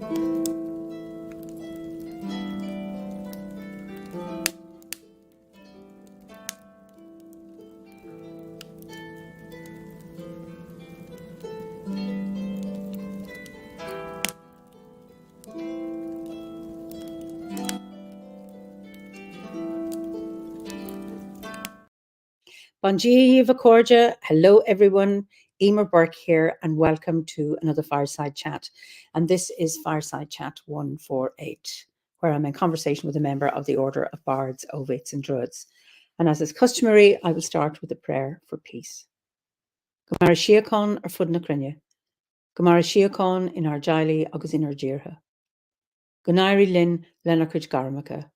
Bon dia, Vacorja. Hello, everyone. Eimear Burke here, and welcome to another Fireside Chat. And this is Fireside Chat 148, where I'm in conversation with a member of the Order of Bards, Ovates and Druids. And as is customary, I will start with a prayer for peace. Gomara Shiacon ar fud na crinne. Gomara Shiacon in our jaili agus in our jirha. Gonairi lin lenarcuj garmacha.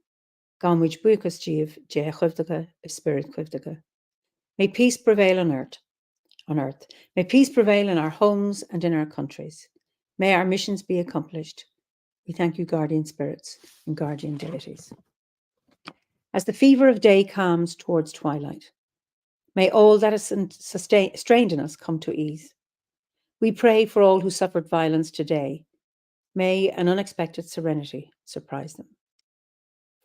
Gamwij buikas jiv je chuvdaga, spirit chuvdaga. May peace prevail on earth. May peace prevail in our homes and in our countries. May our missions be accomplished. We thank you, guardian spirits and guardian deities. As the fever of day calms towards twilight, may all that is strained in us come to ease. We pray for all who suffered violence today. May an unexpected serenity surprise them.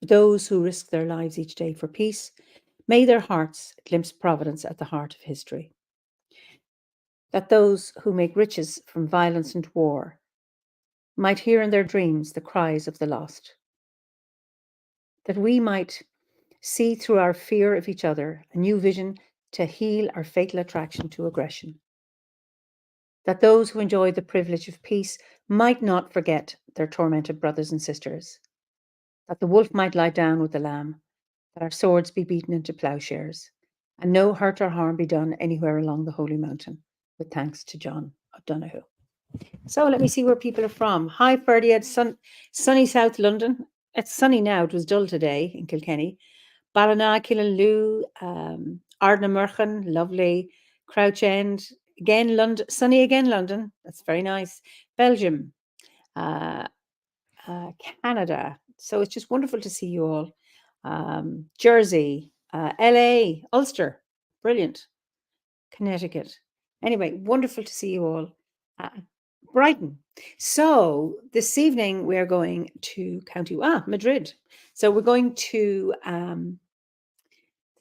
For those who risk their lives each day for peace, may their hearts glimpse providence at the heart of history. That those who make riches from violence and war might hear in their dreams the cries of the lost. That we might see through our fear of each other a new vision to heal our fatal attraction to aggression. That those who enjoy the privilege of peace might not forget their tormented brothers and sisters. That the wolf might lie down with the lamb. That our swords be beaten into plowshares, and no hurt or harm be done anywhere along the Holy Mountain, with thanks to John of Donoghue. So let me see where people are from. Hi, Ferdy, at sunny South London. It's sunny now. It was dull today in Kilkenny. Ballina, Killaloo, Ardnamurchan, lovely. Crouch End, again, London, sunny again, London. That's very nice. Belgium, Canada. So it's just wonderful to see you all. Jersey, LA, Ulster, brilliant. Connecticut. Anyway, wonderful to see you all. Brighton. So this evening we are going to Madrid. So we're going to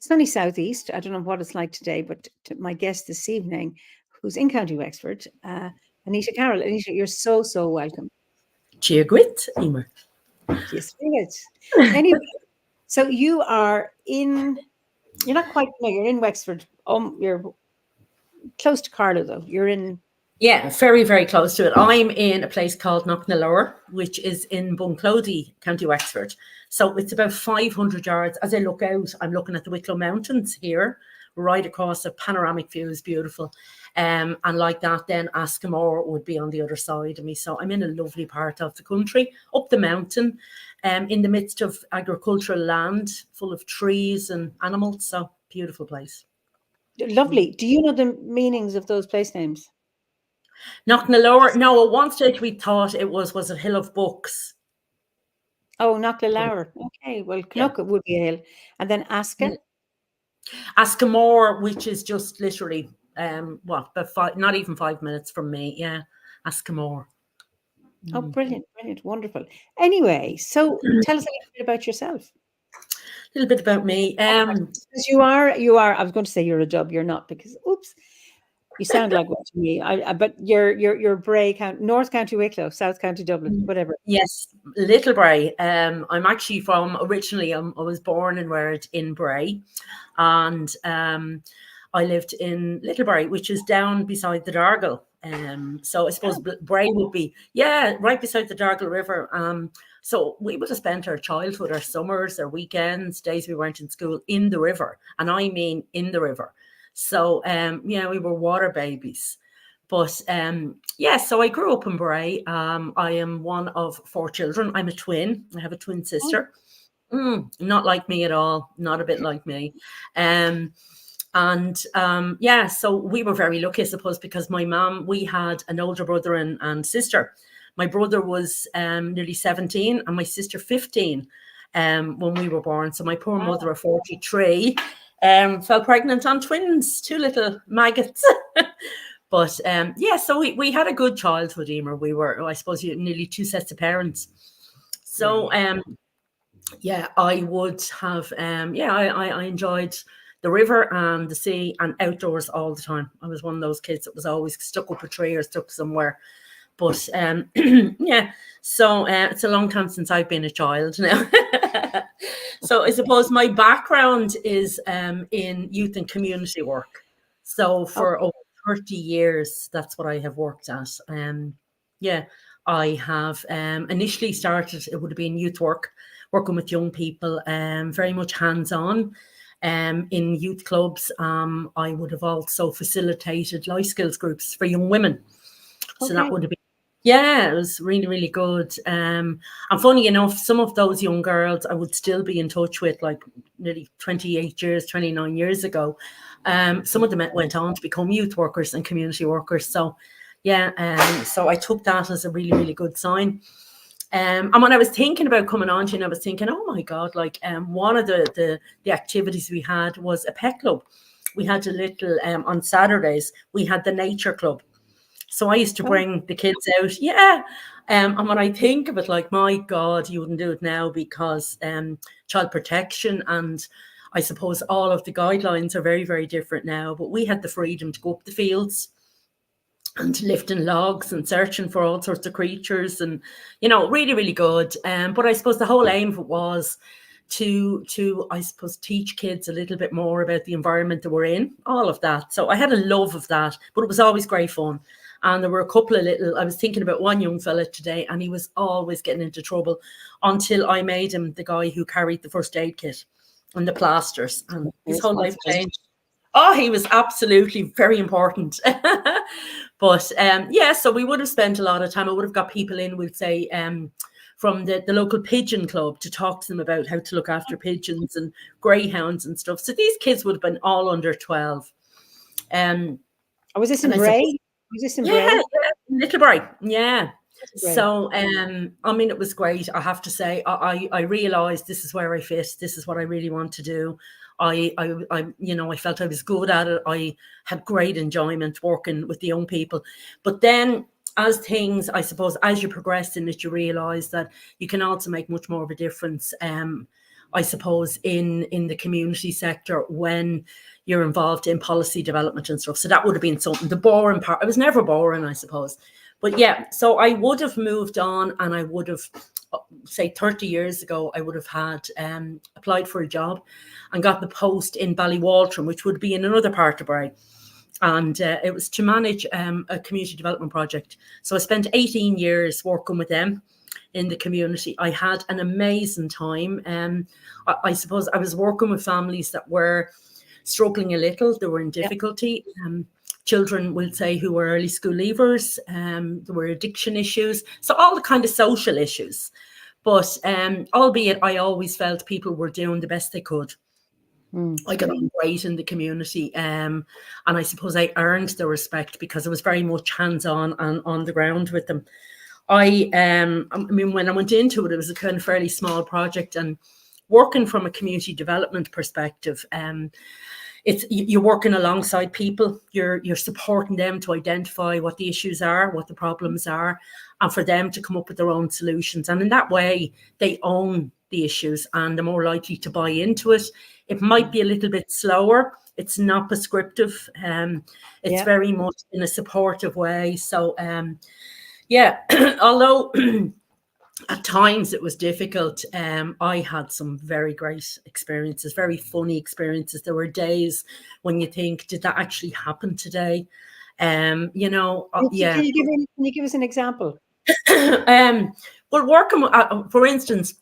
sunny southeast. I don't know what it's like today, but to my guest this evening, who's in County Wexford, Anita Carroll. Anita, you're so welcome. Cheer gwit, Eimear. Yes, anyway, so you are you're not quite, no, you're in Wexford. You're close to Carlow, though. You're in... Yeah, very, very close to it. I'm in a place called Knocknalower, which is in Bunclody, County Wexford. So it's about 500 yards. As I look out, I'm looking at the Wicklow Mountains here, right across. A panoramic view is beautiful. And like that, then Askamore would be on the other side of me. So I'm in a lovely part of the country, up the mountain, in the midst of agricultural land, full of trees and animals. So beautiful place. Lovely. Do you know the meanings of those place names? Knocknalower. No, at one stage we thought it was a hill of books. Oh, Knocknalower. Okay, well, Knock would be a hill. And then Aska? Askamore, which is just literally, about not even 5 minutes from me. Yeah, Askamore. Oh, brilliant, wonderful. Anyway, so tell us a little bit about yourself. A little bit about me. Because you are, I was going to say you're a dub, you're not, because, oops, you sound like one to me. But you're Bray, North County Wicklow, South County Dublin, whatever. Yes, Little Bray. I'm actually originally, I was born and reared in Bray. And I lived in Little Bray, which is down beside the Dargle. So I suppose Bray would be, right beside the Dargle River. So we would have spent our childhood, our summers, our weekends, days we weren't in school, in the river. And I mean in the river. So, we were water babies. But, so I grew up in Bray. I am one of 4 children. I'm a twin. I have a twin sister. Not like me at all. Not a bit like me. So we were very lucky, I suppose, because my mom, we had an older brother and sister. My brother was nearly 17 and my sister 15 when we were born. So my poor mother of 43 fell pregnant on twins, 2 little maggots. But yeah, so we had a good childhood, Eimear. We were, I suppose, nearly two sets of parents. So yeah, I would have yeah, I enjoyed the river and the sea and outdoors all the time. I was one of those kids that was always stuck up a tree or stuck somewhere. But yeah, so it's a long time since I've been a child now. So I suppose my background is in youth and community work. So for over 30 years, that's what I have worked at. Yeah, I have initially started, it would have been youth work, working with young people, very much hands-on. In youth clubs, I would have also facilitated life skills groups for young women. So that would have been, yeah, it was really, really good. And funny enough, some of those young girls I would still be in touch with, like nearly 28 years, 29 years ago. Some of them went on to become youth workers and community workers. So yeah, so I took that as a really, really good sign. And when I was thinking about coming on to you, I was thinking, oh my God, like one of the activities we had was a pet club. We had a little, on Saturdays, we had the nature club. So I used to bring the kids out. Yeah. And when I think of it, like, my God, you wouldn't do it now because child protection and I suppose all of the guidelines are very, very different now. But we had the freedom to go up the fields and lifting logs and searching for all sorts of creatures and, you know, really, really good. But I suppose the whole aim of it was to I suppose teach kids a little bit more about the environment that we're in, all of that. So I had a love of that, but it was always great fun. And there were a couple of I was thinking about one young fella today, and he was always getting into trouble until I made him the guy who carried the first aid kit and the plasters, and his whole life changed. Oh, he was absolutely very important. But yeah, so we would have spent a lot of time. I would have got people in, we'd say, from the local pigeon club to talk to them about how to look after pigeons and greyhounds and stuff. So these kids would have been all under 12. Was this in Bray? Was this in Bray? Yeah, Littlebray. Yeah. So, I mean, it was great. I have to say, I realized this is where I fit. This is what I really want to do. I you know, I felt I was good at it. I had great enjoyment working with the young people. But then as things, I suppose, as you progress in it, you realize that you can also make much more of a difference, I suppose, in the community sector when you're involved in policy development and stuff. So that would have been something. The boring part, I was never boring, I suppose. But yeah, so I would have moved on, and I would have, say 30 years ago, I would have had applied for a job and got the post in Ballywaltrim, which would be in another part of Bray. And it was to manage a community development project. So I spent 18 years working with them in the community. I had an amazing time. I suppose I was working with families that were struggling a little. They were in difficulty. Children, we'll say, who were early school leavers. There were addiction issues. So all the kind of social issues. But albeit I always felt people were doing the best they could. I got on great in the community, and I suppose I earned the respect because I was very much hands-on and on the ground with them. I mean, when I went into it, it was a kind of fairly small project, and working from a community development perspective, it's you're working alongside people. You're supporting them to identify what the issues are, what the problems are, and for them to come up with their own solutions. And in that way, they own the issues and they're more likely to buy into it. It might be a little bit slower. It's not prescriptive. It's very much in a supportive way. So, yeah, although at times it was difficult, I had some very great experiences, very funny experiences. There were days when you think, did that actually happen today? You know, yeah. Can you give us an example? Well, working, for instance,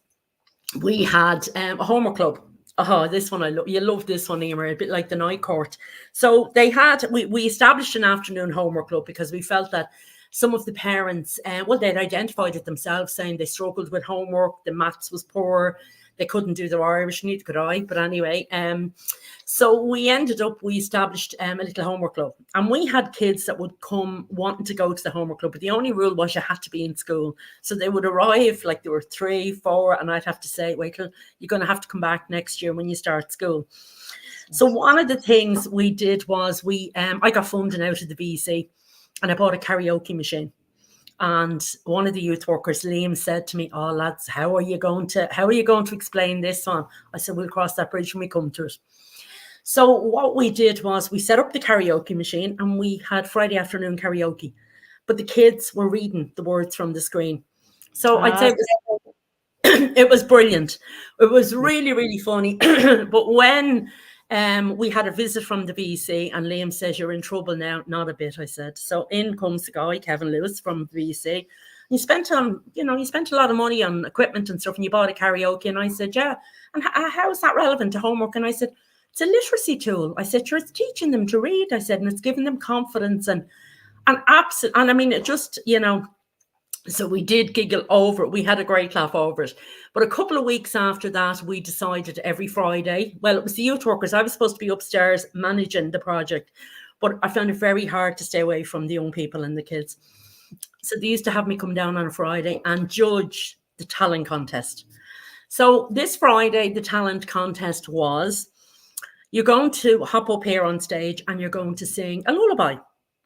we had a homework club. Oh, this one I love. You love this one, Eimear, a bit like the night court. So they had, we established an afternoon homework club because we felt that some of the parents, well, they'd identified it themselves, saying they struggled with homework, the maths was poor, they couldn't do their Irish, neither could I. But anyway, so we established a little homework club, and we had kids that would come wanting to go to the homework club, but the only rule was you had to be in school. So they would arrive like they were 3, 4, and I'd have to say, wait, you're going to have to come back next year when you start school. So one of the things we did was I got funding out of the VC. and I bought a karaoke machine. And one of the youth workers, Liam, said to me, "Oh, lads, how are you going to explain this one?" I said, "We'll cross that bridge when we come to it." So what we did was we set up the karaoke machine and we had Friday afternoon karaoke, but the kids were reading the words from the screen. So I'd say it was brilliant. It was really, really funny. But when we had a visit from the VC and Liam says, "You're in trouble now." "Not a bit," I said. So in comes the guy, Kevin Lewis from the VC. You spent you spent a lot of money on equipment and stuff, and you bought a karaoke. And I said, "Yeah." "And how is that relevant to homework?" And I said, "It's a literacy tool." I said, "It's teaching them to read." I said, "And it's giving them confidence and absolute." And I mean, it just, so we did giggle over it. We had a great laugh over it. But a couple of weeks after that, we decided every Friday, well, it was the youth workers. I was supposed to be upstairs managing the project, but I found it very hard to stay away from the young people and the kids. So they used to have me come down on a Friday and judge the talent contest. So this Friday, the talent contest was, you're going to hop up here on stage and you're going to sing a lullaby.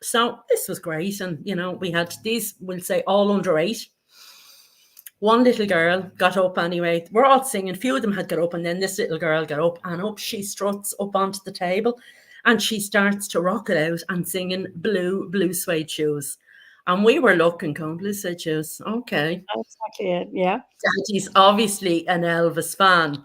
So this was great. And, we had these, we'll say, all under 8. One little girl got up anyway. We're all singing. A few of them had got up, and then this little girl got up, and up she struts up onto the table, and she starts to rock it out and singing Blue Suede Shoes. And we were looking, going, "Blue Suede Shoes, okay." That's exactly it, yeah. Daddy's obviously an Elvis fan.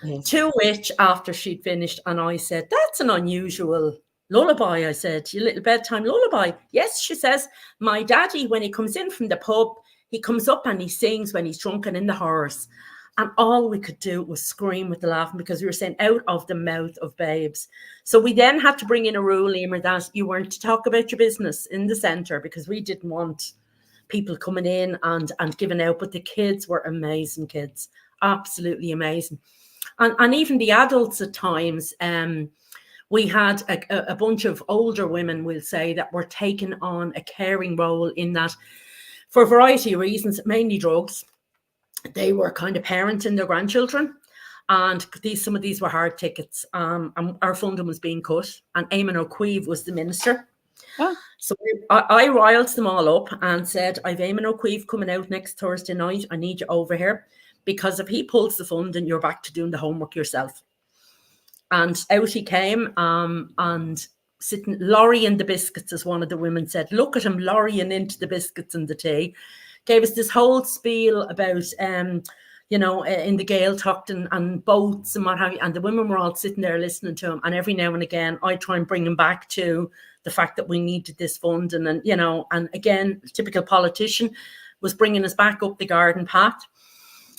Yes. To which, after she'd finished, and I said, "That's an unusual lullaby." I said, "Your little bedtime lullaby." "Yes," she says, "my daddy, when he comes in from the pub, he comes up and he sings when he's drunk and in the horse." And all we could do was scream with the laughing, because we were saying out of the mouth of babes. So we then had to bring in a rule, Eimear, that you weren't to talk about your business in the centre, because we didn't want people coming in and giving out. But the kids were amazing kids, absolutely amazing. And even the adults at times, we had a bunch of older women, we'll say, that were taking on a caring role in that, for a variety of reasons, mainly drugs. They were kind of parenting their grandchildren, and some of these were hard tickets. And our funding was being cut, and Eamon O'Queeve was the minister. Oh. So I riled them all up and said, "I've Eamon O'Queeve coming out next Thursday night. I need you over here, because if he pulls the funding, you're back to doing the homework yourself." And out he came, and sitting, lorrying the biscuits, as one of the women said. Look at him lorrying into the biscuits and the tea. Gave us this whole spiel about, in the Gaeltacht and boats and what have you. And the women were all sitting there listening to him. And every now and again, I try and bring him back to the fact that we needed this funding. And again, typical politician, was bringing us back up the garden path.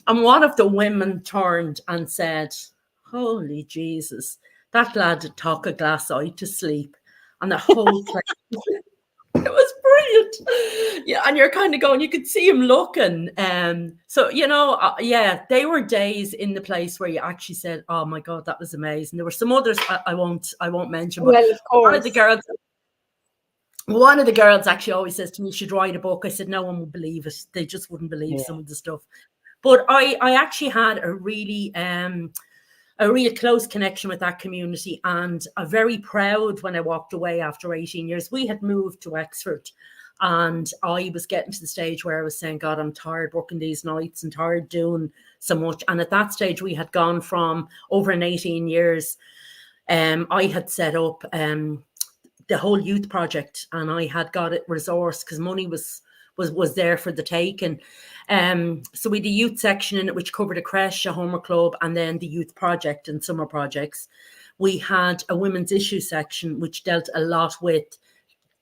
And one of the women turned and said, "Holy Jesus, that lad would talk a glass eye to sleep." And the whole place, it was brilliant. Yeah, and you're kind of going, you could see him looking. So, they were days in the place where you actually said, "Oh my God, that was amazing." There were some others I won't mention, but Well, of course. one of the girls actually always says to me, "You should write a book." I said, "No one would believe it. They just wouldn't believe some of the stuff." But I actually had a really close connection with that community, and I'm very proud when I walked away after 18 years. We had moved to Wexford, and I was getting to the stage where I was saying, "God, I'm tired working these nights and tired doing so much." And at that stage, we had gone from over in 18 years. I had set up the whole youth project, and I had got it resourced because money was there for the taking. So we had a youth section in it, which covered a creche, a homework club, and then the youth project and summer projects. We had a women's issue section, which dealt a lot with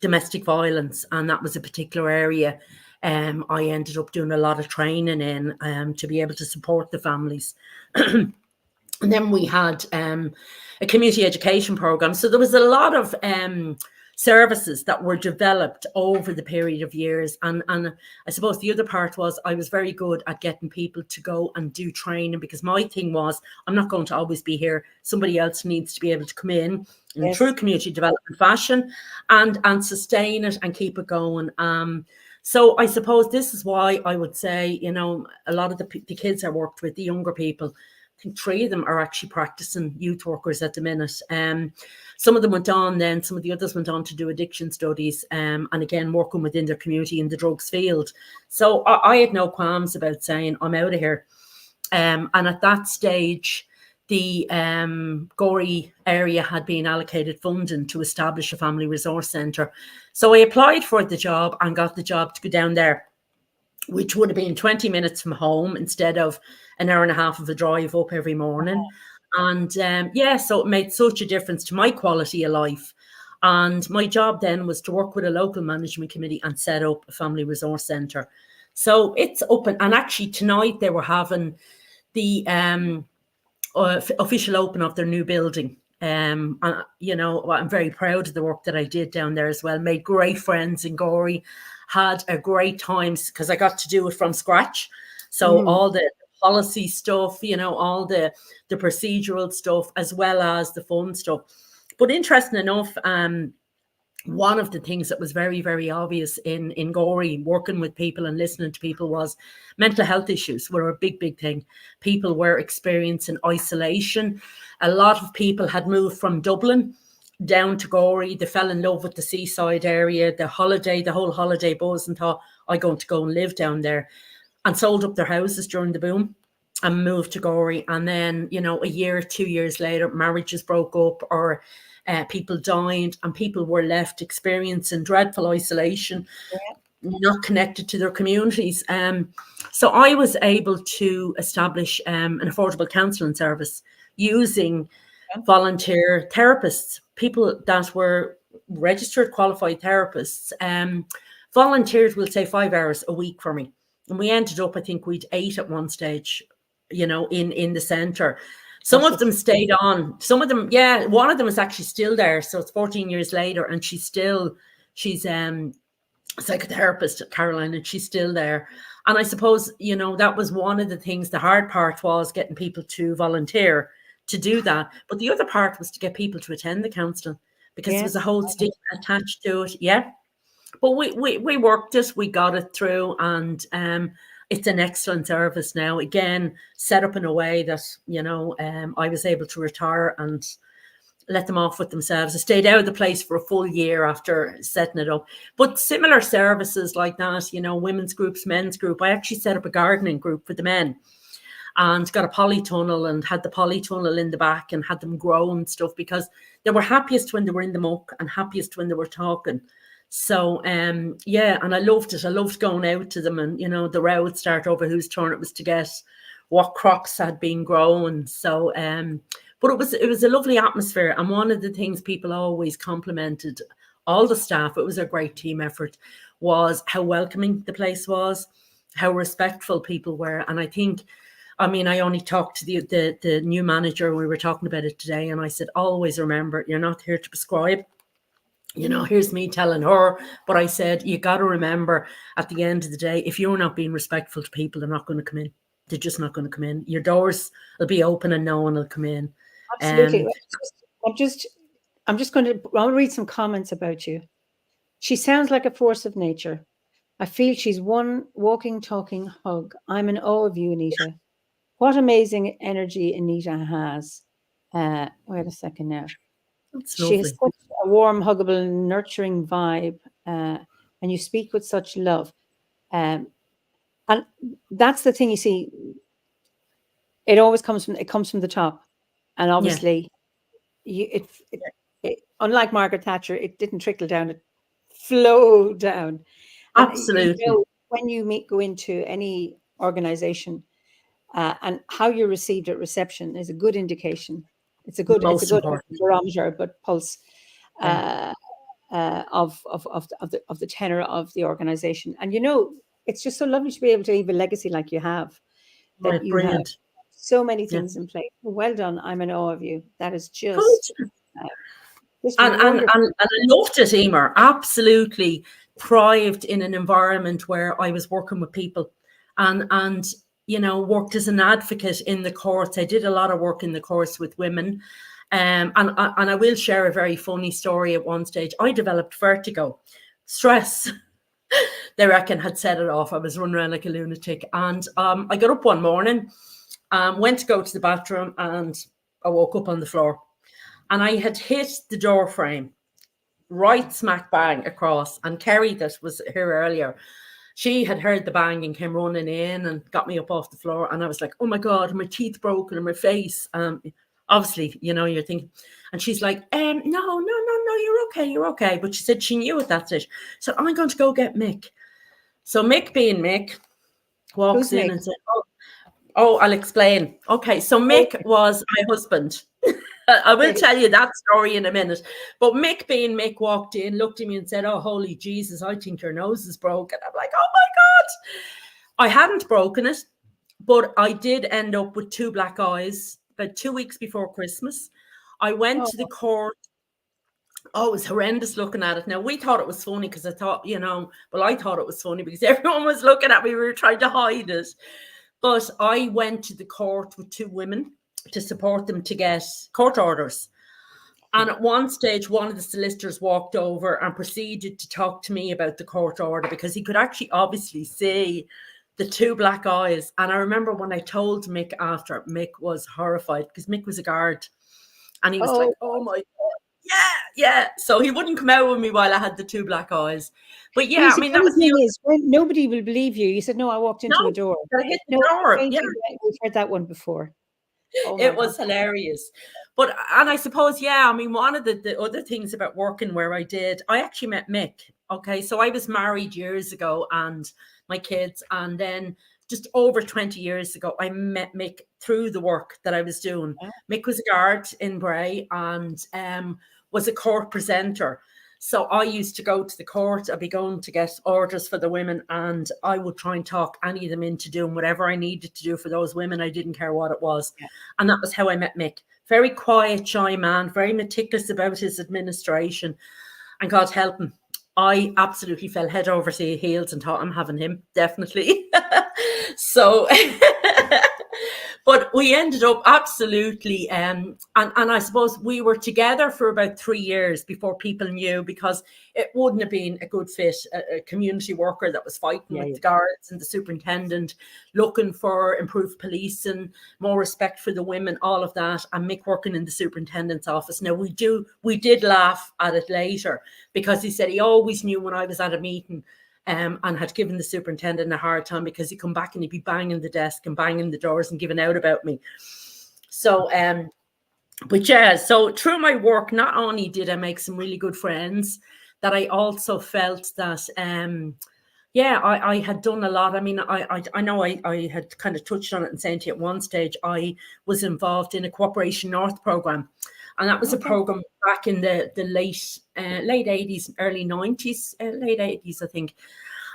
domestic violence, and that was a particular area I ended up doing a lot of training in to be able to support the families. And then we had a community education program. So there was a lot of services that were developed over the period of years. And I suppose the other part was I was very good at getting people to go and do training, because my thing was, I'm not going to always be here. Somebody else needs to be able to come in true community development fashion and sustain it and keep it going. So I suppose this is why I would say, a lot of the kids I worked with, the younger people, think 3 of them are actually practicing youth workers at the minute. Some of them went on then, some of the others went on to do addiction studies, and again, working within their community in the drugs field. So I had no qualms about saying, I'm out of here. And at that stage, the Gorey area had been allocated funding to establish a family resource centre. So I applied for the job and got the job to go down there, which would have been 20 minutes from home instead of an hour and a half of a drive up every morning. And so it made such a difference to my quality of life. And my job then was to work with a local management committee and set up a family resource centre. So it's open. And actually tonight they were having the official open of their new building. And, I'm very proud of the work that I did down there as well. Made great friends in Gorey, had a great time because I got to do it from scratch. So all the policy stuff, all the procedural stuff, as well as the fun stuff. But interesting enough, one of the things that was very, very obvious in Gorey, working with people and listening to people, was mental health issues were a big, big thing. People were experiencing isolation. A lot of people had moved from Dublin down to Gorey. They fell in love with the seaside area, the whole holiday buzz, and thought, I'm going to go and live down there, and sold up their houses during the boom and moved to Gorey. And then, a year, 2 years later, marriages broke up, or people died, and people were left experiencing dreadful isolation, not connected to their communities. So I was able to establish an affordable counselling service using volunteer therapists, people that were registered qualified therapists. Volunteers will say 5 hours a week for me. And we ended up, I think we'd 8 at one stage, in the centre. Some of them stayed on. Some of them, one of them is actually still there. So it's 14 years later, and she's a psychotherapist, Caroline, and she's still there. And I suppose, that was one of the things. The hard part was getting people to volunteer to do that. But the other part was to get people to attend the counselling, because there was a whole stigma attached to it. Yeah. But we worked it, we got it through, and it's an excellent service now. Again, set up in a way that, I was able to retire and let them off with themselves. I stayed out of the place for a full year after setting it up. But similar services like that, women's groups, men's group. I actually set up a gardening group for the men and got a polytunnel, and had the polytunnel in the back and had them grow and stuff, because they were happiest when they were in the muck and happiest when they were talking. So, and I loved it. I loved going out to them, and, the row would start over whose turn it was to get what crops had been grown. So, but it was a lovely atmosphere. And one of the things people always complimented all the staff, it was a great team effort, was how welcoming the place was, how respectful people were. And I think, I only talked to the new manager. We were talking about it today, and I said, always remember, you're not here to prescribe. Here's me telling her, but I said, you got to remember, at the end of the day, if you're not being respectful to people, they're not going to come in. They're just not going to come in. Your doors will be open and no one will come in. Absolutely. I'm just going to, I'll read some comments about you. She sounds like a force of nature. I feel she's one walking, talking hug. I'm in awe of you, Anita. What amazing energy Anita has. Wait a second now. She has such a warm, huggable, nurturing vibe, and you speak with such love. And that's the thing, you see, it always comes from the top. And obviously, unlike Margaret Thatcher, it didn't trickle down, it flowed down. Absolutely. And, when you go into any organization, and how you're received at reception is a good indication. It's a good barometer, but pulse of the tenor of the organization. And it's just so lovely to be able to leave a legacy like you have. That you have so many things in place. Well done. I'm in awe of you. That is just and I loved it, Eimear. Absolutely thrived in an environment where I was working with people, and worked as an advocate in the courts. I did a lot of work in the courts with women. And I will share a very funny story. At one stage, I developed vertigo, stress. They reckon had set it off. I was running around like a lunatic. And I got up one morning Went to go to the bathroom and I woke up on the floor. And I had hit the door frame right smack bang across. And Kerry, that was here earlier, she had heard the bang and came running in and got me up off the floor. And I was like, oh my God, my teeth broken and my face. Obviously, you know, you're thinking. And she's like, no, you're okay. But she said she knew it, that's it. So I'm going to go get Mick. So Mick being Mick walks in and said, oh, I'll explain. Okay, so Mick was my husband. I will tell you that story in a minute. But Mick being Mick walked in, looked at me and said, oh, holy Jesus, I think your nose is broken. I'm like, oh my God. I hadn't broken it, but I did end up with 2 black eyes about 2 weeks before Christmas. I went to the court. Oh, it was horrendous looking at it. Now, we thought it was funny because I thought, you know, well, I thought it was funny because everyone was looking at me. We were trying to hide it. But I went to the court with 2 women to support them to get court orders. And at one stage, one of the solicitors walked over and proceeded to talk to me about the court order because he could actually obviously see the 2 black eyes. And I remember when I told Mick after, Mick was horrified because Mick was a guard. And he was like, oh my God. Yeah. So he wouldn't come out with me while I had the 2 black eyes. But yeah, I mean, that was the thing is, nobody will believe you. You said, no, I walked into a door. I hit the door. Yeah. We've heard that one before. It was hilarious. But, and I suppose, yeah, I mean, one of the other things about working where I did, I actually met Mick. Okay. So I was married years ago and my kids, and then just over 20 years ago, I met Mick through the work that I was doing. Yeah. Mick was a guard in Bray and was a court presenter. So I used to go to the court. I'd be going to get orders for the women and I would try and talk any of them into doing whatever I needed to do for those women. I didn't care what it was. Yeah. And that was how I met Mick. Very quiet, shy man, very meticulous about his administration. And God help him, I absolutely fell head over heels and thought I'm having him, definitely. So, but we ended up absolutely, and I suppose we were together for about 3 years before people knew, because it wouldn't have been a good fit, a community worker that was fighting with the guards and the superintendent, looking for improved police and more respect for the women, all of that, and Mick working in the superintendent's office. Now, we did laugh at it later, because he said he always knew when I was at a meeting and had given the superintendent a hard time, because he'd come back and he'd be banging the desk and banging the doors and giving out about me. So, but yeah, so through my work, not only did I make some really good friends, that I also felt that, I had done a lot. I mean, I know I had kind of touched on it and saying to you at one stage, I was involved in a Cooperation North program. And that was a program back in the late 80s, early 90s, late 80s, I think.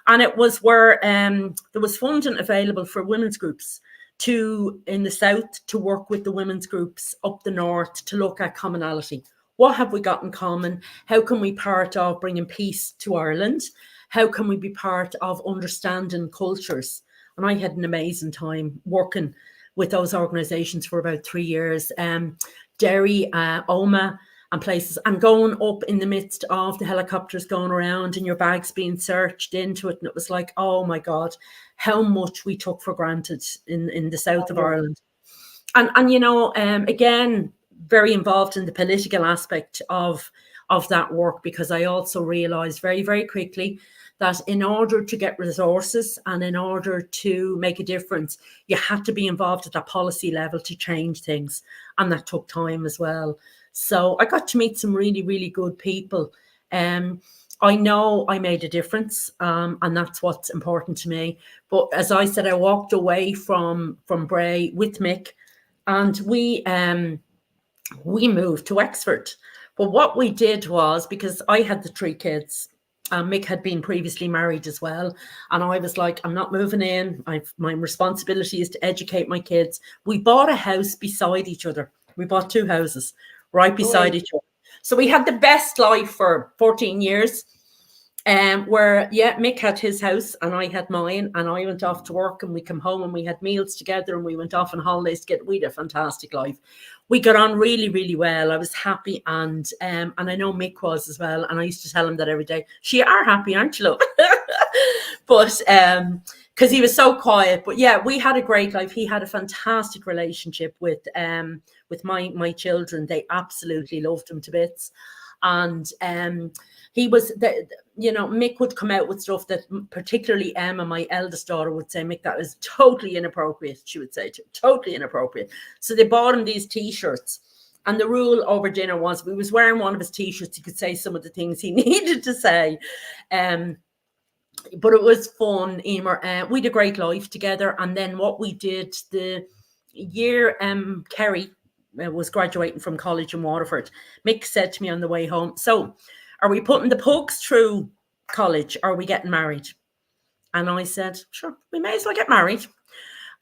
And it was where there was funding available for women's groups in the south to work with the women's groups up the north to look at commonality. What have we got in common? How can we be part of bringing peace to Ireland? How can we be part of understanding cultures? And I had an amazing time working with those organisations for about 3 years. Derry, Oma and places, and going up in the midst of the helicopters going around and your bags being searched into it. And it was like, oh my God, how much we took for granted in the south of Ireland. And you know, again, very involved in the political aspect of that work, because I also realised very, very quickly that in order to get resources and in order to make a difference, you had to be involved at that policy level to change things. And that took time as well. So I got to meet some really, really good people. I know I made a difference, and that's what's important to me. But as I said, I walked away from Bray with Mick, and we moved to Wexford. But what we did was, because I had the 3 kids, Mick had been previously married as well. And I was like, I'm not moving in. My responsibility is to educate my kids. We bought a house beside each other. We bought 2 houses right beside each other. So we had the best life for 14 years. Where, Mick had his house and I had mine, and I went off to work and we come home and we had meals together and we went off on holidays we had a fantastic life. We got on really, really well. I was happy, and I know Mick was as well. And I used to tell him that every day. You are happy, aren't you, love? But because he was so quiet. But yeah, we had a great life. He had a fantastic relationship with my children. They absolutely loved him to bits. And he was Mick would come out with stuff that particularly Emma, my eldest daughter, would say, Mick, that is totally inappropriate. She would say, totally inappropriate. So they bought him these T-shirts. And the rule over dinner was, if he was wearing one of his T-shirts, he could say some of the things he needed to say. But it was fun, Eimear. We had a great life together. And then what we did the year Kerry was graduating from college in Waterford, Mick said to me on the way home, so are we putting the pugs through college, or are we getting married? And I said, sure, we may as well get married.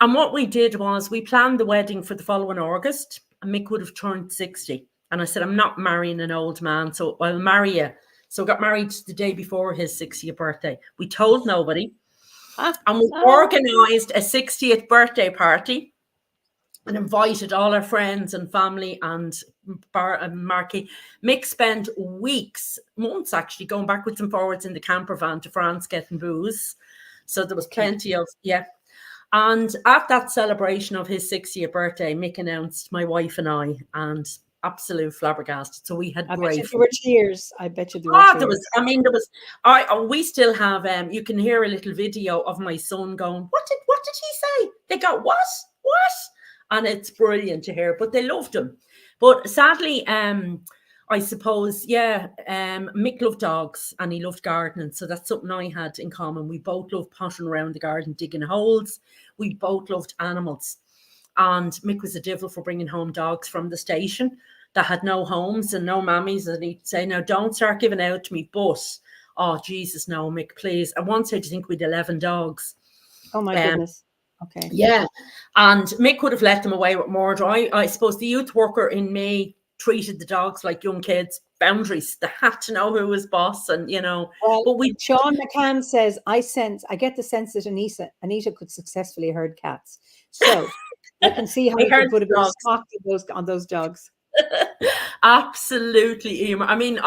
And what we did was we planned the wedding for the following August, and Mick would have turned 60. And I said, I'm not marrying an old man, so I'll marry you. So got married the day before his 60th birthday. We told nobody. And we organised a 60th birthday party and invited all our friends and family and Marky. Mick spent weeks, months actually, going backwards and forwards in the camper van to France getting booze. So there was plenty of, yeah. And at that celebration of his 60th birthday, Mick announced my wife and I, and absolute flabbergasted. So we had great. Bet you there were tears. I bet you there were tears. There was. I mean, there was. We still have. You can hear a little video of my son going, "What did he say?" They go, "What? And it's brilliant to hear. But they loved him. But sadly, I suppose, yeah, Mick loved dogs and he loved gardening. So that's something I had in common. We both loved pottering around the garden, digging holes. We both loved animals. And Mick was a devil for bringing home dogs from the station that had no homes and no mammies. And he'd say, no, don't start giving out to me. But, oh, Jesus, no, Mick, please. At one stage, I think we'd 11 dogs. Oh, my goodness. Okay. Yeah. And Mick would have let them away with murder. I suppose the youth worker in me treated the dogs like young kids, boundaries. They had to know who was boss, and Well, but Sean McCann says, I get the sense that Anita could successfully herd cats. So I can see how you could put a bit of stock on those dogs. Absolutely, Eimear. I mean,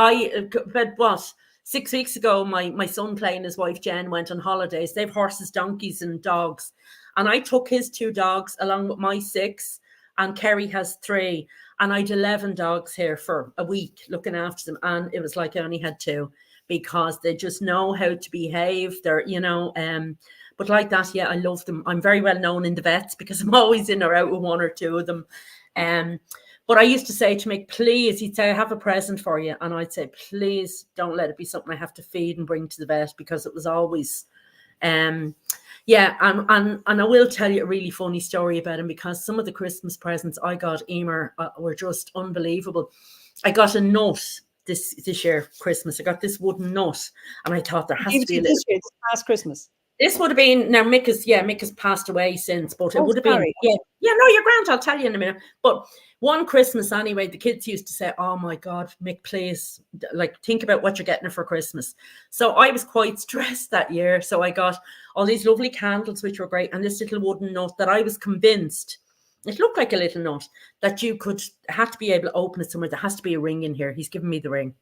but what? 6 weeks ago, my son Clay and his wife Jen went on holidays. They have horses, donkeys, and dogs. And I took his 2 dogs along with my 6, and Kerry has 3. And I had 11 dogs here for a week looking after them. And it was like I only had 2 because they just know how to behave. They're, but like that, yeah, I love them. I'm very well known in the vets because I'm always in or out with 1 or 2 of them. But I used to say to Mick, please, he'd say, I have a present for you. And I'd say, please don't let it be something I have to feed and bring to the vet, because it was always, yeah. And I will tell you a really funny story about him, because some of the Christmas presents I got, Eimear, were just unbelievable. I got a nut this year, Christmas. I got this wooden nut, and I thought there has to be a little. This past Christmas. This would have been, now Mick has passed away since, but it would have been, no, you're grand, I'll tell you in a minute. But one Christmas anyway, the kids used to say, oh my God, Mick, please, like, think about what you're getting for Christmas. So I was quite stressed that year. So I got all these lovely candles, which were great, and this little wooden nut that I was convinced, it looked like a little nut, that you had to be able to open it somewhere. There has to be a ring in here. He's given me the ring.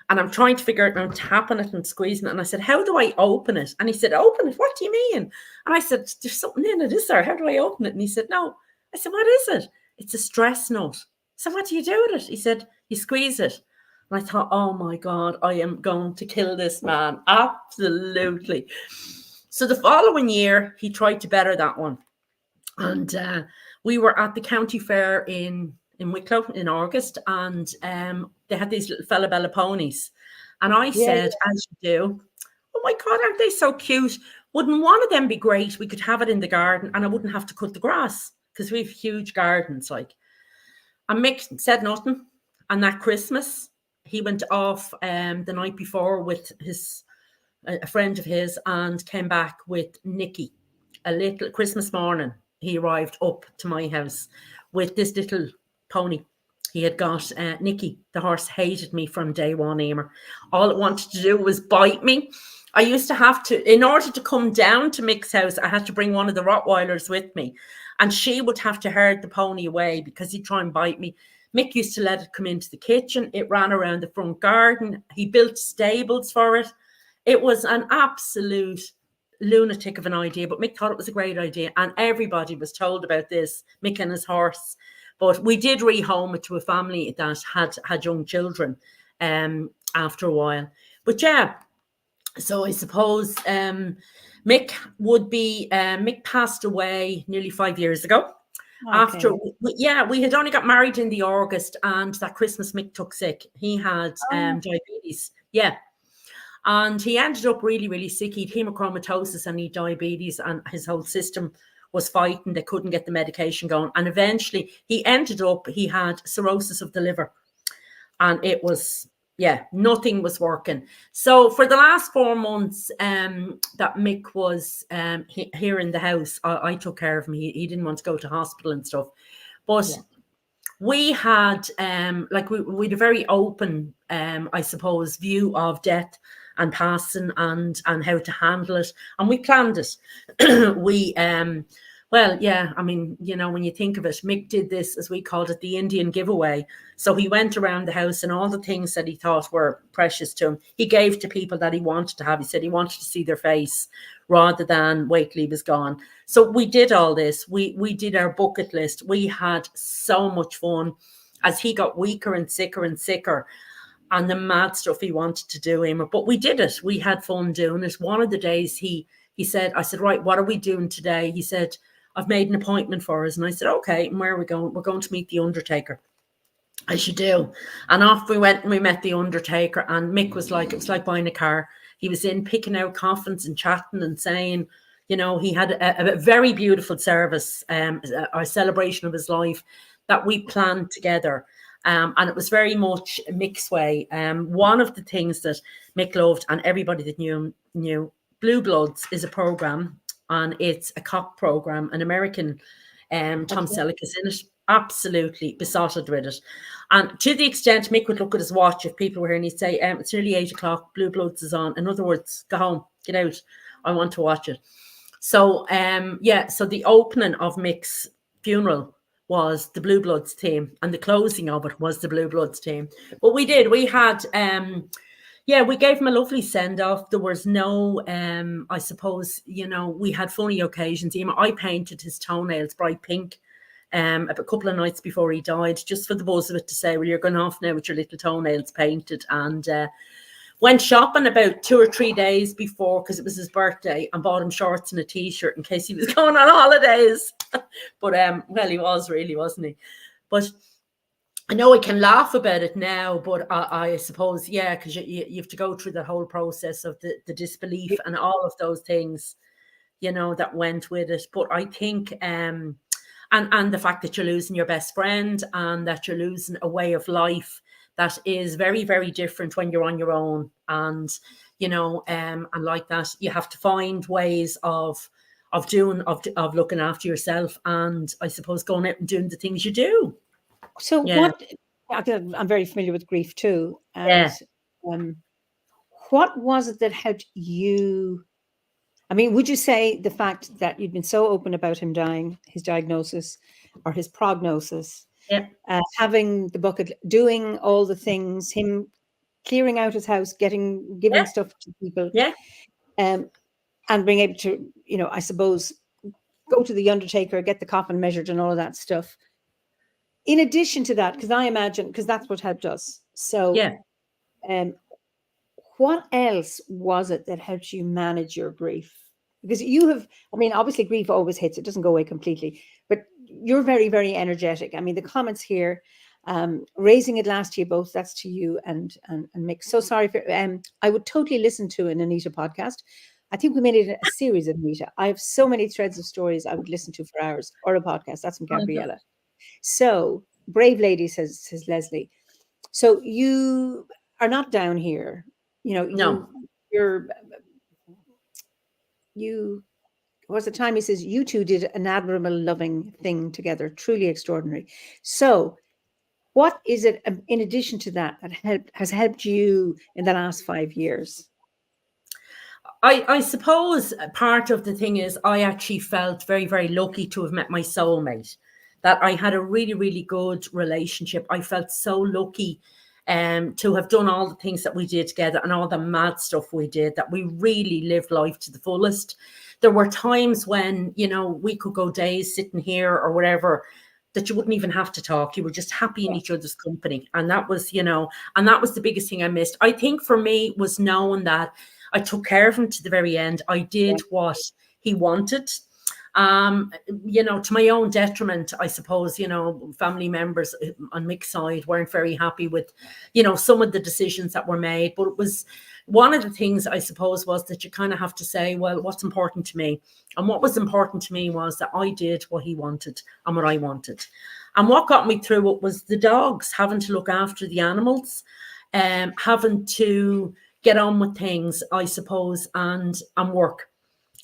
And I'm trying to figure out, and I'm tapping it and squeezing it. And I said, how do I open it? And he said, open it? What do you mean? And I said, there's something in it, is there? How do I open it? And he said, no. I said, what is it? It's a stress nut. So what do you do with it? He said, you squeeze it. And I thought, oh my God, I am going to kill this man. Absolutely. So the following year, he tried to better that one. And we were at the county fair in Wicklow in August, and they had these little Falabella ponies. And I said, as you do, oh my God, aren't they so cute? Wouldn't one of them be great? We could have it in the garden and I wouldn't have to cut the grass, because we have huge gardens. And Mick said nothing. And that Christmas, he went off the night before with a friend of his, and came back with Nicky. A little Christmas morning, he arrived up to my house with this little pony. He had got Nicky. The horse hated me from day one, Eimear. All it wanted to do was bite me. I used to have to, in order to come down to Mick's house, I had to bring one of the Rottweilers with me. And she would have to herd the pony away because he'd try and bite me. Mick used to let it come into the kitchen. It ran around the front garden. He built stables for it. It was an absolute lunatic of an idea, but Mick thought it was a great idea. And everybody was told about this, Mick and his horse. But we did rehome it to a family that had young children after a while. But yeah, so I suppose Mick passed away nearly 5 years ago. Okay. After, we had only got married in the August, and that Christmas Mick took sick. He had diabetes. Yeah. And he ended up really, really sick. He had hemochromatosis and he had diabetes, and his whole system was fighting. They couldn't get the medication going. And eventually he had cirrhosis of the liver. And it was, nothing was working. So for the last 4 months that Mick was here in the house, I took care of him. He didn't want to go to hospital and stuff. But we had, we had a very open, I suppose, view of death and passing and how to handle it. And we planned it. When you think of it, Mick did this, as we called it, the Indian giveaway. So he went around the house, and all the things that he thought were precious to him, he gave to people that he wanted to have. He said he wanted to see their face rather than wait till he was gone. So we did all this. We did our bucket list. We had so much fun as he got weaker and sicker. And the mad stuff he wanted to do, Eimear. But we did it. We had fun doing it. One of the days he said, I said, right, what are we doing today? He said, I've made an appointment for us. And I said, okay, and where are we going? We're going to meet the Undertaker. I should do. And off we went and we met the Undertaker. And Mick was like, it was like buying a car. He was in picking out coffins and chatting and saying, he had a very beautiful service, our celebration of his life that we planned together. And it was very much Mick's way. One of the things that Mick loved, and everybody that knew Blue Bloods is a program, and it's a cop program, an American. Tom Selleck is in it, absolutely besotted with it. And to the extent Mick would look at his watch if people were here, and he'd say, it's nearly 8 o'clock, Blue Bloods is on. In other words, go home, get out, I want to watch it. So so the opening of Mick's funeral was the Blue Bloods team, and the closing of it was the Blue Bloods team. But we had we gave him a lovely send-off. There was no I suppose, we had funny occasions. I painted his toenails bright pink a couple of nights before he died, just for the buzz of it, to say, well, you're going off now with your little toenails painted. And went shopping about 2 or 3 days before, because it was his birthday, and bought him shorts and a t-shirt in case he was going on holidays. But he was really, wasn't he? But I know I can laugh about it now, but I suppose, because you have to go through the whole process of the disbelief and all of those things, that went with it. But I think, and the fact that you're losing your best friend, and that you're losing a way of life that is very, very different when you're on your own. And, and like that, you have to find ways of looking after yourself, and I suppose going out and doing the things you do. So I'm very familiar with grief too. And what was it that helped you? I mean, would you say the fact that you'd been so open about him dying, his diagnosis or his prognosis, having the bucket, doing all the things, him clearing out his house, giving stuff to people, and being able to, I suppose, go to the Undertaker, get the coffin measured and all of that stuff. In addition to that, because I imagine, because that's what helped us. So, what else was it that helped you manage your grief? Because you have, obviously grief always hits, it doesn't go away completely, but you're very, very energetic. I mean, the comments here, raising it last to you both, that's to you and Mick. So sorry for, I would totally listen to an Anita podcast. I think we made it a series of Anita. I have so many threads of stories I would listen to for hours, or a podcast. That's from Gabriella. So, brave lady, says Leslie. So you are not down here, No. You was the time he says you two did an admirable, loving thing together, truly extraordinary. So what is it, in addition to that has helped you in the last 5 years? I suppose part of the thing is I actually felt very, very lucky to have met my soulmate, that I had a really, really good relationship. I felt so lucky to have done all the things that we did together and all the mad stuff we did, that we really lived life to the fullest. There were times when, you know, we could go days sitting here or whatever, that you wouldn't even have to talk. You were just happy in each other's company. And that was, you know, and that was the biggest thing I missed. I think for me was knowing that I took care of him to the very end. I did what he wanted. You know, to my own detriment, I suppose, you know, family members on Mick's side weren't very happy with, you know, some of the decisions that were made. But it was one of the things, I suppose, was that you kind of have to say, well, what's important to me? And what was important to me was that I did what he wanted and what I wanted. And what got me through it was the dogs, having to look after the animals, having to get on with things, I suppose, and work.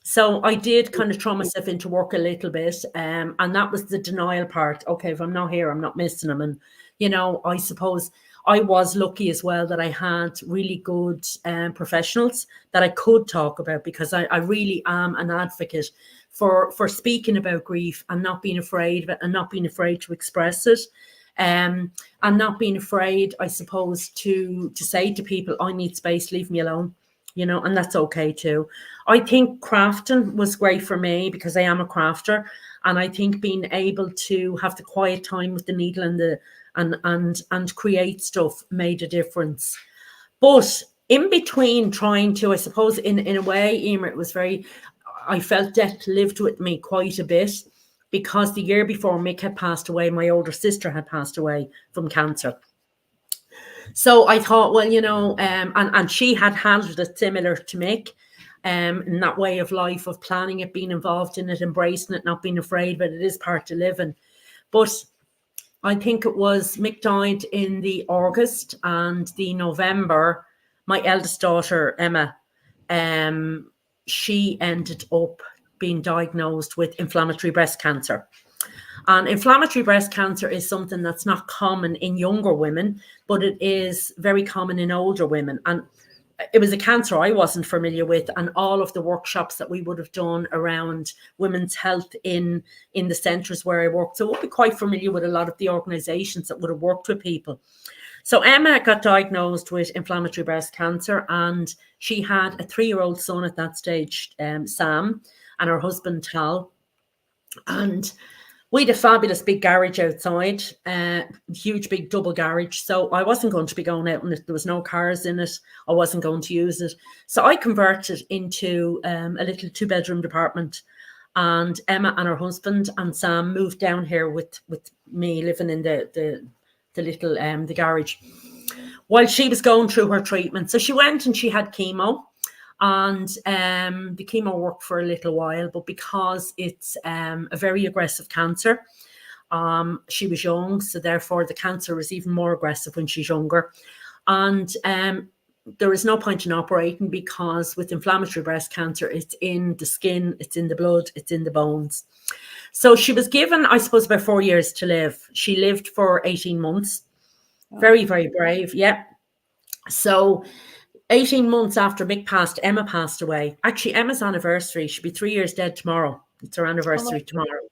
So I did kind of throw myself into work a little bit, and that was the denial part. Okay, if I'm not here, I'm not missing them. And, you know, I suppose I was lucky as well that I had really good professionals that I could talk about, because I really am an advocate for speaking about grief and not being afraid of it and not being afraid to express it. And not being afraid, I suppose, to say to people, I need space, leave me alone. You know, and that's okay too. I think crafting was great for me because I am a crafter, and I think being able to have the quiet time with the needle and the and create stuff made a difference. But in between trying to, I suppose, in a way, Eimear, it was very, I felt death lived with me quite a bit, because the year before Mick had passed away, my older sister had passed away from cancer. So I thought, well, you know, and she had handled it similar to Mick, in that way of life, of planning it, being involved in it, embracing it, not being afraid, but it is part of living. But I think it was Mick died in the August, and the November, my eldest daughter, Emma, she ended up being diagnosed with inflammatory breast cancer. And inflammatory breast cancer is something that's not common in younger women, but it is very common in older women. And it was a cancer I wasn't familiar with, and all of the workshops that we would have done around women's health in the centres where I worked. So we'll be quite familiar with a lot of the organisations that would have worked with people. So Emma got diagnosed with inflammatory breast cancer, and she had a 3-year-old son at that stage, Sam, and her husband, Tal. And we had a fabulous big garage outside, huge big double garage. So I wasn't going to be going out in it. There was no cars in it. I wasn't going to use it. So I converted into a little 2-bedroom apartment. And Emma and her husband and Sam moved down here with me, living in the little the garage, while she was going through her treatment. So she went and she had chemo. And the chemo worked for a little while, but because it's a very aggressive cancer, she was young, so therefore the cancer is even more aggressive when she's younger. And there is no point in operating, because with inflammatory breast cancer, it's in the skin, it's in the blood, it's in the bones. So she was given, I suppose, about 4 years to live. She lived for 18 months. Very, very brave. Yeah. So 18 months after Mick passed, Emma passed away. Actually, Emma's anniversary, she'll be 3 years dead tomorrow. It's her anniversary tomorrow.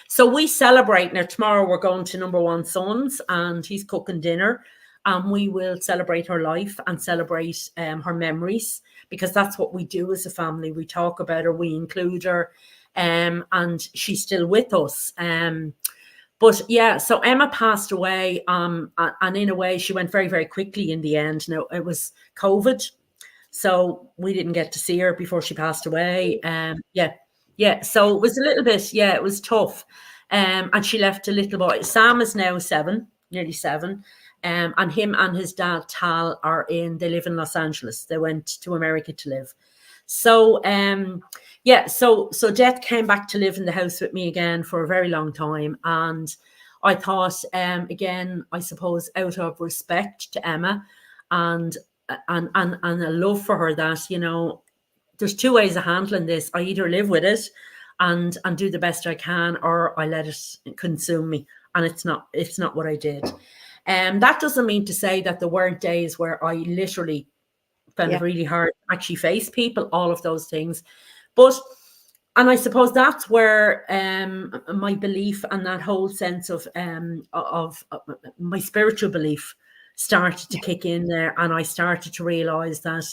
So we celebrate. Now, tomorrow we're going to Number One Sons, and he's cooking dinner. And we will celebrate her life and celebrate her memories, because that's what we do as a family. We talk about her, we include her, and she's still with us. But yeah, so Emma passed away, and in a way, she went very, very quickly in the end. Now, it was COVID, so we didn't get to see her before she passed away. Yeah. So it was a little bit, it was tough. And she left a little boy. Sam is now 7, nearly 7. And him and his dad, Tal, they live in Los Angeles. They went to America to live. So, so Death came back to live in the house with me again for a very long time. And I thought, again, I suppose out of respect to Emma and a love for her, that, you know, there's 2 ways of handling this. I either live with it and do the best I can, or I let it consume me. And it's not what I did. That doesn't mean to say that there weren't days where I literally found it really hard to actually face people, all of those things. And I suppose that's where my belief and that whole sense of my spiritual belief started to kick in there, and I started to realize that,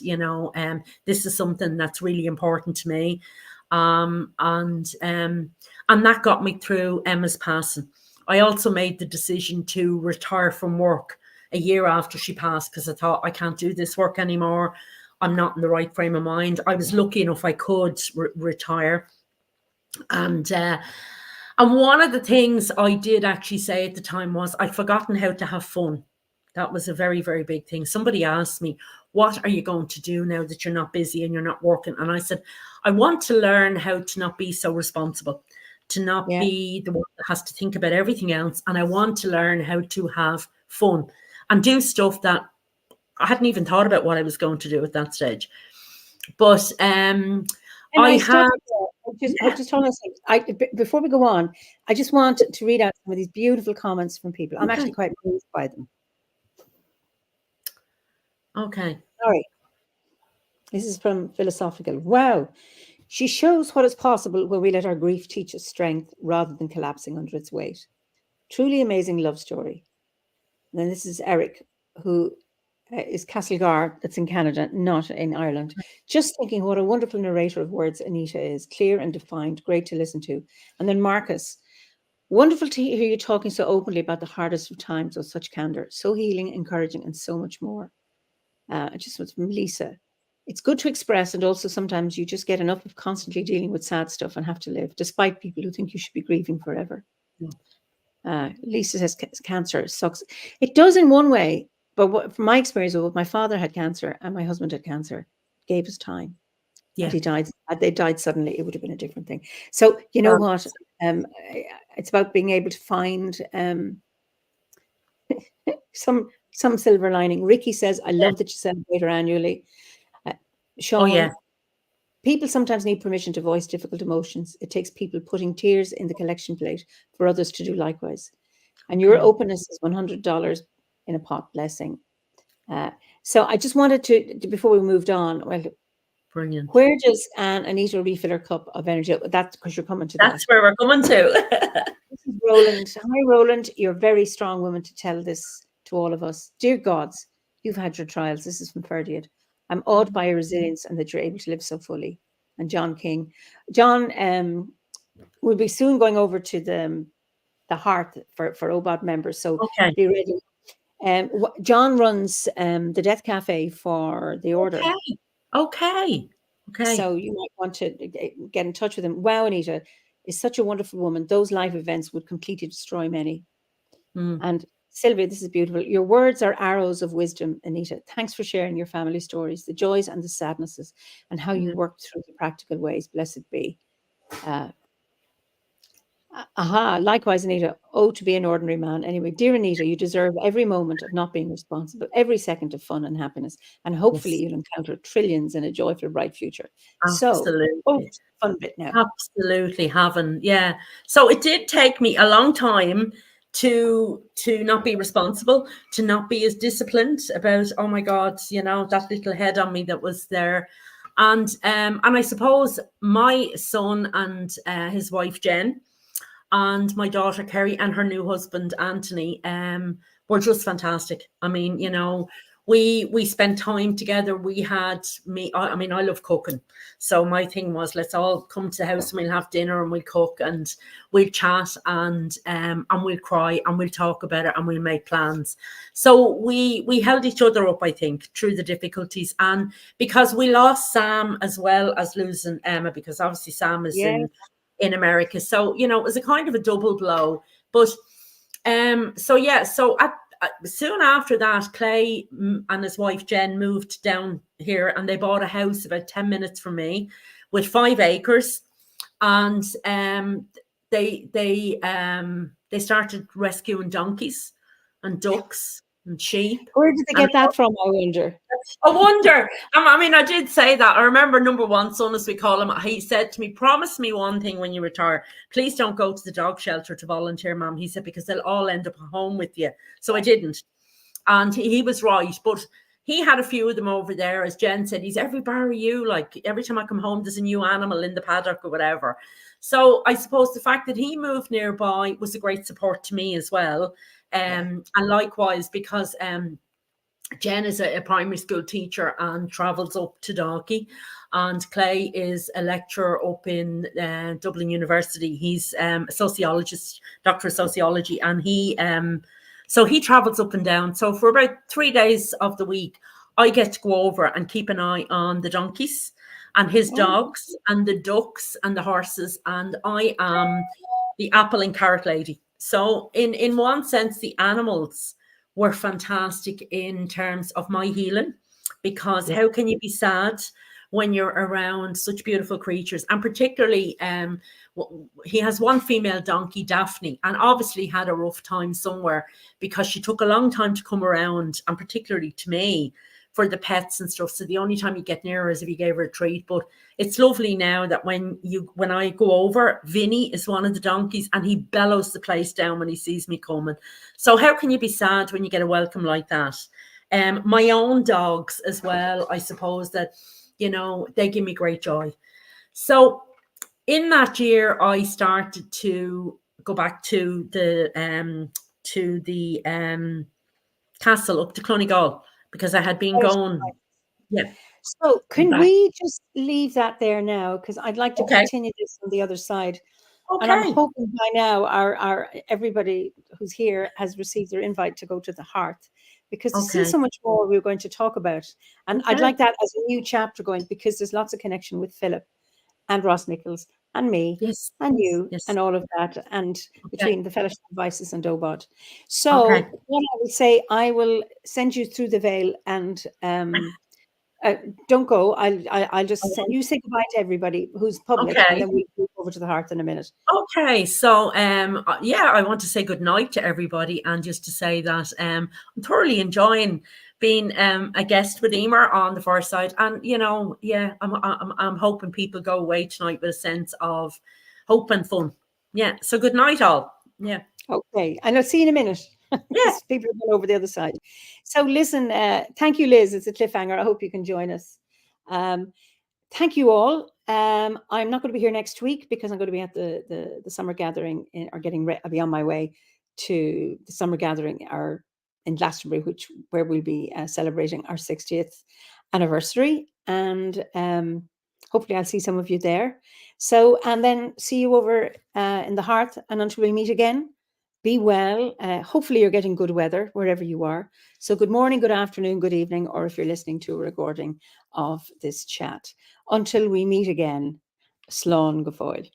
this is something that's really important to me. And that got me through Emma's passing. I also made the decision to retire from work a year after she passed, because I thought, I can't do this work anymore. I'm not in the right frame of mind. I was lucky enough I could retire. And one of the things I did actually say at the time was I'd forgotten how to have fun. That was a very, very big thing. Somebody asked me, what are you going to do now that you're not busy and you're not working? And I said, I want to learn how to not be so responsible, to not be the one that has to think about everything else. And I want to learn how to have fun and do stuff that I hadn't even thought about what I was going to do at that stage. But just hold on a second. Before we go on, I just want to read out some of these beautiful comments from people. I'm actually quite moved by them. Okay. Sorry. This is from Philosophical. Wow. She shows what is possible when we let our grief teach us strength rather than collapsing under its weight. Truly amazing love story. And then this is Eric, who is Castlegar, that's in Canada, not in Ireland. Just thinking what a wonderful narrator of words Anita is, clear and defined, great to listen to. And then Marcus, wonderful to hear you talking so openly about the hardest of times with such candor, so healing, encouraging, and so much more. Just was from Lisa. It's good to express, and also sometimes you just get enough of constantly dealing with sad stuff and have to live, despite people who think you should be grieving forever. Lisa says cancer sucks. It does in one way, but from my experience, my father had cancer and my husband had cancer. It gave us time. Yeah, he died. Had they died suddenly, it would have been a different thing. So you know what? It's about being able to find some silver lining. Ricky says, "I love that you celebrate her annually." Sean, people sometimes need permission to voice difficult emotions. It takes people putting tears in the collection plate for others to do likewise. And your openness is $100 in a pot. Blessing. So I just wanted to before we moved on, well, brilliant. Where does Anita refill her cup of energy? That's because you're coming to that. That's where we're coming to. This is Roland. Hi, Roland. You're a very strong woman to tell this to all of us. Dear gods, you've had your trials. This is from Ferdiad. I'm awed by your resilience and that you're able to live so fully. And John King. John will be soon going over to the Hearth for OBOD members. So be ready. John runs the Death Cafe for the Order. Okay. So you might want to get in touch with him. Wow, Anita is such a wonderful woman. Those live events would completely destroy many. And Sylvia, this is beautiful. Your words are arrows of wisdom, Anita. Thanks for sharing your family stories, the joys and the sadnesses, and how you worked through the practical ways. Blessed be. Likewise, Anita. Oh, to be an ordinary man. Anyway, dear Anita, you deserve every moment of not being responsible, every second of fun and happiness, and hopefully you'll encounter trillions in a joyful, bright future. Absolutely. So, fun bit now. Absolutely, yeah. So it did take me a long time to not be responsible, to not be as disciplined about, oh my God, that little head on me that was there. And I suppose my son and his wife, Jen, and my daughter Kerry and her new husband Anthony were just fantastic. I mean, we spent time together. We had I love cooking, so my thing was, let's all come to the house and we'll have dinner and we'll cook and we'll chat and we'll cry and we'll talk about it and we'll make plans. So we held each other up, I think, through the difficulties, and because we lost Sam as well as losing Emma, because obviously Sam is in America. So, it was a kind of a double blow. But so soon after that, Clay and his wife Jen moved down here and they bought a house about 10 minutes from me with 5 acres. And they started rescuing donkeys and ducks and sheep. Where did they get that from, I wonder? I did say that. I remember number one son, as we call him, he said to me, promise me one thing when you retire. Please don't go to the dog shelter to volunteer, Mum. He said, because they'll all end up at home with you. So I didn't. And he was right. But he had a few of them over there. As Jen said, he's every bar of you. Like every time I come home, there's a new animal in the paddock or whatever. So I suppose the fact that he moved nearby was a great support to me as well. And likewise, because Jen is a primary school teacher and travels up to Dalkey. And Clay is a lecturer up in Dublin University. He's a sociologist, doctor of sociology, and so he travels up and down. So for about 3 days of the week, I get to go over and keep an eye on the donkeys and his dogs and the ducks and the horses, and I am the apple and carrot lady. So in one sense, the animals were fantastic in terms of my healing, because how can you be sad when you're around such beautiful creatures? And particularly, he has one female donkey, Daphne, and obviously had a rough time somewhere because she took a long time to come around, and particularly to me, for the pets and stuff. So the only time you get near her is if you gave her a treat. But it's lovely now that when I go over, Vinny is one of the donkeys, and he bellows the place down when he sees me coming. So how can you be sad when you get a welcome like that? My own dogs as well, I suppose that, they give me great joy. So in that year, I started to go back to the castle up to Clonegall, because I had been going. Yeah. So can we just leave that there now? Because I'd like to continue this on the other side. And I'm hoping by now our everybody who's here has received their invite to go to the Hearth, because there's still so much more we're going to talk about. And I'd like that as a new chapter going, because there's lots of connection with Philip and Ross Nichols and me and you and all of that, and between the Fellowship of Vices and Dobod. So what I will say, I will send you through the veil, and don't go. I'll just send you, say goodbye to everybody who's public, and then we'll move over to the Hearth in a minute. Okay, so I want to say good night to everybody, and just to say that I'm thoroughly enjoying being a guest with Eimear on the Fireside, and I'm hoping people go away tonight with a sense of hope and fun. Yeah, so good night, all. Yeah. Okay, and I'll see you in a minute. Yes, people are going over the other side. So listen, thank you, Liz. It's a cliffhanger. I hope you can join us. Thank you all. I'm not going to be here next week because I'm going to be at the summer gathering, I'll be on my way to the summer gathering in Glastonbury, where we'll be celebrating our 60th anniversary, and hopefully I'll see some of you there. So, and then see you over in the Hearth, and until we meet again, be well. Hopefully you're getting good weather wherever you are. So good morning, good afternoon, good evening, or if you're listening to a recording of this chat. Until we meet again, Slán go fóill.